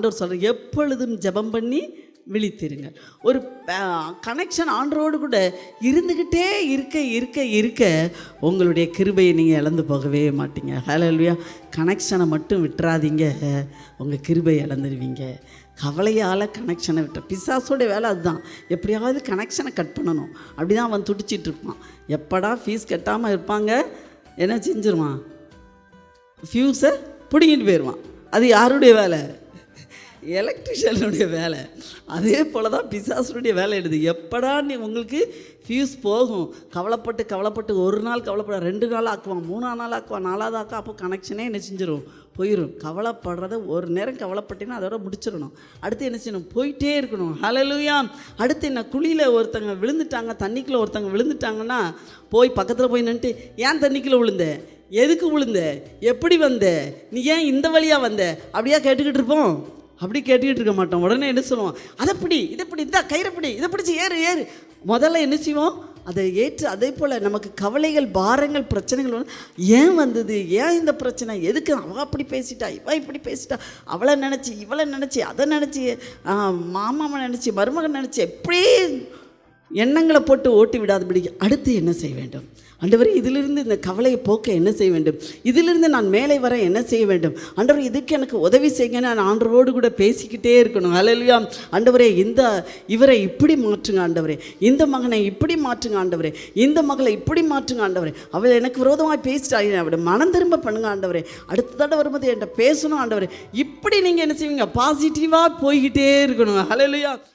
ஆண்டவர் சொல்கிறார், எப்பொழுதும் ஜெபம் பண்ணி விழித்திருங்க. ஒரு கனெக்ஷன் ஆண்டவரோடு கூட இருந்துக்கிட்டே இருக்க இருக்க இருக்க உங்களுடைய கிருபையை நீங்கள் இழந்து போகவே மாட்டீங்க. ஹல்லேலூயா. கனெக்ஷனை மட்டும் விட்டுறாதீங்க, உங்கள் கிருபை இழந்துருவீங்க. கவலையால் கனெக்ஷனை விட்ட பிசாசோடைய வேலை அதுதான். எப்படியாவது கனெக்ஷனை கட் பண்ணணும். அப்படி தான் அவன் துடிச்சிட்டு இருப்பான். எப்படா ஃபீஸ் கட்டாமல் இருப்பாங்க, என்ன செஞ்சிருவான், ஃபியூஸை பிடிங்கிட்டு போயிடுவான். அது யாருடைய வேலை? எலக்ட்ரிஷியனுடைய வேலை. அதே போல் தான் பிசாசுடைய வேலை எடுது. எப்படா நீ உங்களுக்கு ஃபியூஸ் போகும், கவலைப்பட்டு ஒரு நாள் கவலைப்பட 2 நாள் ஆக்குவான், 3ஆம் நாள் ஆக்குவான், 4ஆவது ஆக்குவான். அப்போ கனெக்ஷனே என்ன செஞ்சிடும், போயிடும். கவலைப்படுறத ஒரு நேரம் கவலைப்பட்டீங்கன்னா அதோட முடிச்சிடணும். அடுத்து என்ன செய்யணும், போயிட்டே இருக்கணும். ஹல்லேலூயா. அடுத்து என்ன, குழியில் ஒருத்தங்க விழுந்துட்டாங்க, தண்ணிக்குள்ளே ஒருத்தங்க விழுந்துட்டாங்கன்னா போய் பக்கத்தில் போய் நின்றுட்டு, ஏன் தண்ணிக்குள்ளே விழுந்த, எதுக்கு விழுந்த, எப்படி வந்த, நீ ஏன் இந்த வழியாக வந்த, அப்படியா கேட்டுக்கிட்டு இருப்போம்? அப்படி கேட்டுக்கிட்டு இருக்க மாட்டோம். உடனே என்ன சொல்லுவோம், அதைப்படி இதைப்படி, இந்த கயிறப்படி, இதை பிடிச்சி ஏறு. முதல்ல என்ன செய்வோம், அதை ஏற்று. அதே போல் நமக்கு கவலைகள், பாரங்கள், பிரச்சனைகள் வந்து ஏன் வந்தது, ஏன் இந்த பிரச்சனை, எதுக்கு, அவள் அப்படி பேசிட்டா, இவள் இப்படி பேசிட்டா, அவளை நினச்சி இவளை நினச்சி அதை நினச்சி மாமாவை நினச்சி மருமகன் நினச்சி எப்படி எண்ணங்களை போட்டு ஓட்டி விடாதபடி அடுத்து என்ன செய்ய வேண்டும்? ஆண்டவரே, இதிலிருந்து இந்த கவலையை போக்க என்ன செய்ய வேண்டும், இதிலிருந்து நான் மேலே வர என்ன செய்ய வேண்டும், ஆண்டவரே இதுக்கு எனக்கு உதவி செய்யுங்க. நான் ஆண்டவரோடு கூட பேசிக்கிட்டே இருக்கணும். ஹல்லேலூயா. ஆண்டவரே, இவரை இப்படி மாற்றுங்க ஆண்டவரே, இந்த மகனை இப்படி மாற்றுங்க ஆண்டவரே, இந்த மகளை இப்படி மாற்றுங்க ஆண்டவரே, அவள் எனக்கு விரோதமாக பேசிட்டா, அவளை மனம் திரும்ப பண்ணுங்க ஆண்டவரே, அடுத்த தடவை வரும்போது என்கிட்ட பேசணும் ஆண்டவரே. இப்படி நீங்கள் என்ன செய்வீங்க, பாசிட்டிவாக போய்கிட்டே இருக்கணும். ஹல்லேலூயா.